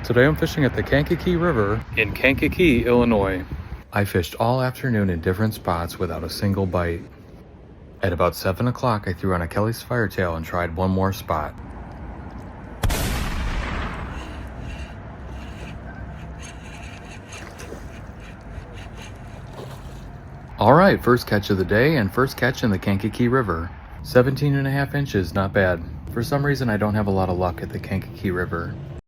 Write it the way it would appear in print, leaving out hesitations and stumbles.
Today I'm fishing at the Kankakee River in Kankakee, Illinois. I fished all afternoon in different spots without a single bite. At about 7 o'clock, I threw on a Kelly's Firetail and tried one more spot. Alright, first catch of the day and first catch in the Kankakee River. 17.5 inches, not bad. For some reason I don't have a lot of luck at the Kankakee River.